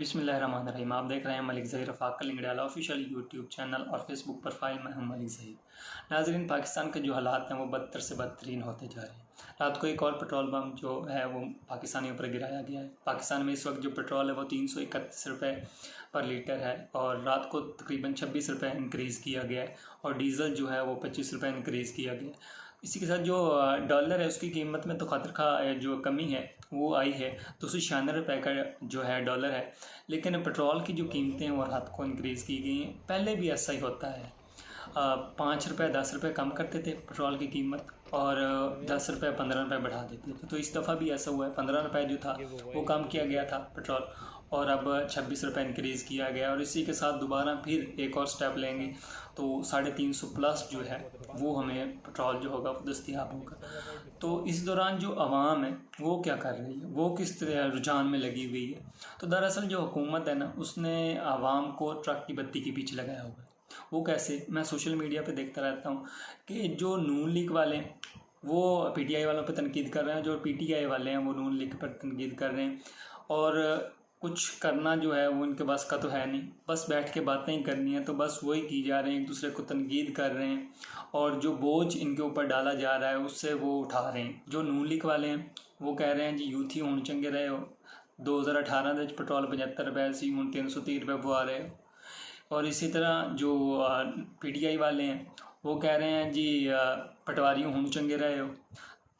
बिस्मिल्लाहिर्रहमानिर्रहीम। आप देख रहे हैं Malik Zaheer Rafaq Lingadala official YouTube channel और फेसबुक प्रोफाइल में हम मलिक ज़हीर। नाज़रीन, पाकिस्तान के जो हालात हैं वो बदतर से बदतरीन होते जा रहे हैं। रात को एक और पेट्रोल बम जो है वो पाकिस्तानियों पर गिराया गया है। पाकिस्तान में इस वक्त जो पेट्रोल है वो 331 रुपये पर लीटर है और रात को तकरीबन 26 रुपये इंक्रीज़ किया गया है और डीज़ल जो है वो 25 रुपये इंक्रीज़ किया गया है। इसी के साथ जो डॉलर है उसकी कीमत में तो खतर का जो कमी है वो आई है। 296 रुपये का जो है डॉलर है, लेकिन पेट्रोल की जो कीमतें हैं वो रात को इंक्रीज़ की गई हैं। पहले भी ऐसा ही होता है, 5 रुपये 10 रुपये कम करते थे पेट्रोल की कीमत और 10 रुपये 15 रुपये बढ़ा देते थे। तो इस दफ़ा भी ऐसा हुआ है, 15 रुपये जो था वो कम किया गया था पेट्रोल और अब 26 रुपये इंक्रीज़ किया गया और इसी के साथ दोबारा फिर एक और स्टेप लेंगे तो 350 प्लस जो है वो हमें पेट्रोल जो होगा वो दस्तियाब होगा। तो इस दौरान जो आवाम है वो क्या कर रही है, वो किस तरह रुझान में लगी हुई है। तो दरअसल जो हुकूमत है ना, उसने आवाम को ट्रक की बत्ती के पीछे लगाया हुआ है। वो कैसे, मैं सोशल मीडिया पे देखता रहता हूँ कि जो नून लीग वाले हैं वो पीटीआई वालों पे तनकीद कर रहे हैं, जो पीटीआई वाले हैं वो नून लीग पर तनकीद कर रहे हैं और कुछ करना जो है वो इनके पास का तो है नहीं, बस बैठ के बातें ही करनी है तो बस वही की जा रहे हैं, एक दूसरे को तनकीद कर रहे हैं और जो बोझ इनके ऊपर डाला जा रहा है उससे वो उठा रहे हैं। जो नून लीग वाले हैं वो कह रहे हैं जी यूथ ही हूँ चंगे रहे हो, 2018 पेट्रोल 75 रुपये सी हूँ 330 रुपये पवा रहे हो। और इसी तरह जो पीटीआई वाले हैं वो कह रहे हैं जी पटवारी हूँ चंगे रहे हो,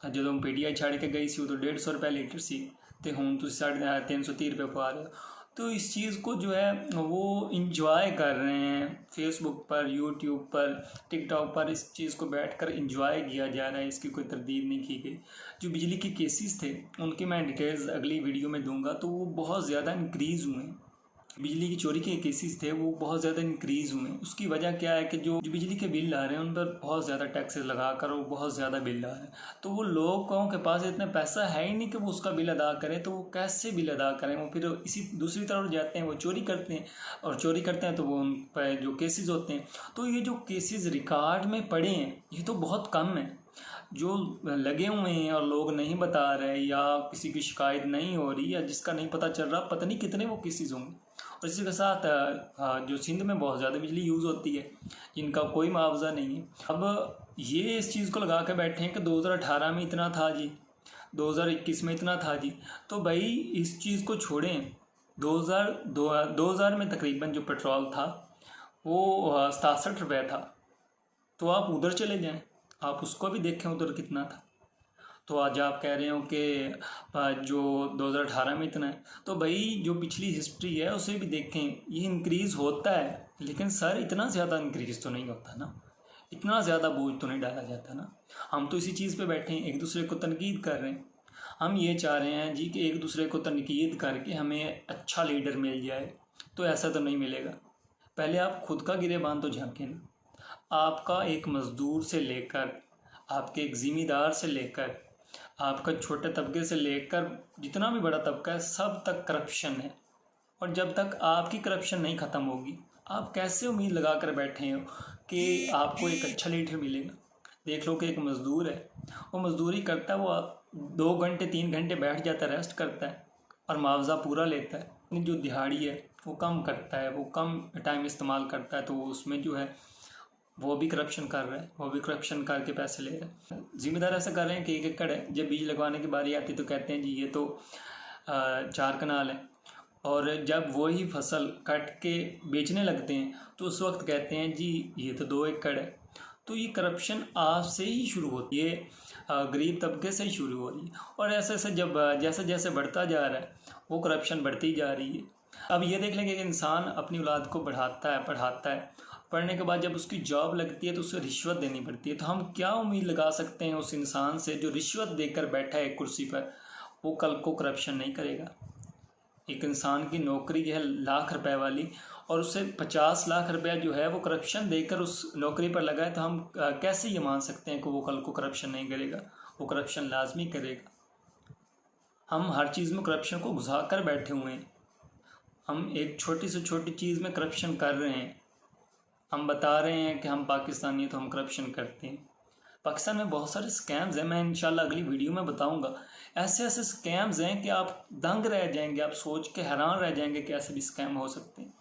जो तुम पीटीआई छड़ के गई सी तो 150 रुपये लीटर सी तो हूँ तुम 330 रुपये पवा रहे हो। तो इस चीज़ को जो है वो इंजॉय कर रहे हैं, फेसबुक पर, यूट्यूब पर, टिकटॉक पर इस चीज़ को बैठकर इंजॉय किया जा रहा है, इसकी कोई तरदीद नहीं की गई। जो बिजली के केसेस थे उनकी मैं डिटेल्स अगली वीडियो में दूंगा, तो वो बहुत ज़्यादा इंक्रीज़ हुए हैं। बिजली की चोरी के केसेस थे वो बहुत ज़्यादा इंक्रीज़ हुए। उसकी वजह क्या है कि जो बिजली के बिल आ रहे हैं उन पर बहुत ज़्यादा टैक्सेस लगा कर वो बहुत ज़्यादा बिल आ रहे हैं। तो वो लोगों के पास इतना पैसा है ही नहीं कि वो उसका बिल अदा करें, तो वो कैसे बिल अदा करें। वो फिर इसी दूसरी तरफ जाते हैं, वो चोरी करते हैं और चोरी करते हैं तो वो उन पर जो केसेस होते हैं, तो ये जो केसेस रिकॉर्ड में पड़े हैं ये तो बहुत कम है। जो लगे हुए हैं और लोग नहीं बता रहे या किसी की शिकायत नहीं हो रही या जिसका नहीं पता चल रहा, पता नहीं कितने वो केसेस होंगे। और इसी के साथ जो सिंध में बहुत ज़्यादा बिजली यूज़ होती है जिनका कोई मुआवजा नहीं है। अब ये इस चीज़ को लगा के बैठे हैं कि 2018 में इतना था जी, 2021 में इतना था जी। तो भाई इस चीज़ को छोड़ें। 2000 में तकरीबन जो पेट्रोल था वो 67 रुपये था, तो आप उधर चले जाएं, आप उसको भी देखें उधर कितना था। तो आज आप कह रहे हो कि जो 2018 में इतना है, तो भाई जो पिछली हिस्ट्री है उसे भी देखें, ये इंक्रीज़ होता है लेकिन सर इतना ज़्यादा इंक्रीज़ तो नहीं होता ना, इतना ज़्यादा बोझ तो नहीं डाला जाता ना। हम तो इसी चीज़ पे बैठे हैं, एक दूसरे को तनकीद कर रहे हैं। हम ये चाह रहे हैं जी कि एक दूसरे को तनकीद करके हमें अच्छा लीडर मिल जाए, तो ऐसा तो नहीं मिलेगा। पहले आप खुद का गिरेबान तो झांकें ना। आपका एक मज़दूर से लेकर, आपके एक ज़िम्मेदार से लेकर, आपका छोटे तबके से लेकर जितना भी बड़ा तबका है सब तक करप्शन है। और जब तक आपकी करप्शन नहीं ख़त्म होगी, आप कैसे उम्मीद लगा कर बैठे हो कि आपको एक अच्छा लीडर मिलेगा। देख लो कि एक मज़दूर है, वो मज़दूरी करता है, वो 2 घंटे 3 घंटे बैठ जाता है, रेस्ट करता है और मुआवजा पूरा लेता है। अपनी जो दिहाड़ी है वो कम करता है, वो कम टाइम इस्तेमाल करता है, तो उसमें जो है वो भी करप्शन कर रहा है, वो भी करप्शन करके पैसे ले रहा है। ज़िम्मेदार ऐसा कर रहे हैं कि 1 एकड़ है, जब बीज लगवाने की बारी आती तो कहते हैं जी ये तो 4 कनाल है, और जब वही फसल कट के बेचने लगते हैं तो उस वक्त कहते हैं जी ये तो 2 एकड़ है। तो ये करप्शन आपसे ही शुरू होती है, गरीब तबके से ही शुरू हो रही है और ऐसे ऐसे जब जैसे जैसे बढ़ता जा रहा है वो करप्शन बढ़ती जा रही है। अब ये देख लेंगे कि इंसान अपनी औलाद को बढ़ाता है, पढ़ाता है, पढ़ने के बाद जब उसकी जॉब लगती है तो उसे रिश्वत देनी पड़ती है। तो हम क्या उम्मीद लगा सकते हैं उस इंसान से जो रिश्वत देकर बैठा है कुर्सी पर, वो कल को करप्शन नहीं करेगा। एक इंसान की नौकरी जो है लाख रुपए वाली और उससे 50 लाख रुपया जो है वो करप्शन देकर उस नौकरी पर लगा है, तो हम कैसे ये मान सकते हैं कि वो कल को करप्शन नहीं करेगा। वो करप्शन लाजमी करेगा। हम हर चीज़ में करप्शन को घुसा कर बैठे हुए हैं। हम एक छोटी से छोटी चीज़ में करप्शन कर रहे हैं। हम बता रहे हैं कि हम पाकिस्तानी हैं तो हम करप्शन करते हैं। पाकिस्तान में बहुत सारे स्कैम्स हैं, मैं इंशाल्लाह अगली वीडियो में बताऊंगा। ऐसे ऐसे स्कैम्स हैं कि आप दंग रह जाएंगे, आप सोच के हैरान रह जाएंगे कि ऐसे भी स्कैम हो सकते हैं।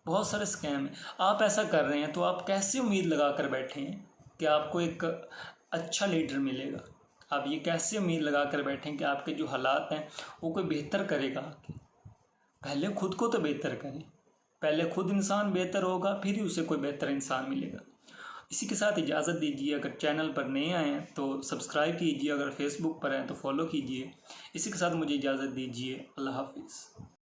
बहुत सारे स्कैम हैं। आप ऐसा कर रहे हैं तो आप कैसे उम्मीद लगा कर बैठे हैं कि आपको एक अच्छा लीडर मिलेगा? आप ये कैसे उम्मीद लगा कर बैठे हैं कि आपके जो हालात हैं वो कोई बेहतर करेगा? पहले खुद को तो बेहतर करें। पहले खुद इंसान बेहतर होगा, फिर ही उसे कोई बेहतर इंसान मिलेगा। इसी के साथ इजाज़त दीजिए। अगर चैनल पर नए आए हैं तो सब्सक्राइब कीजिए, अगर फेसबुक पर हैं तो फॉलो कीजिए। इसी के साथ मुझे इजाज़त दीजिए। अल्लाह हाफिज़।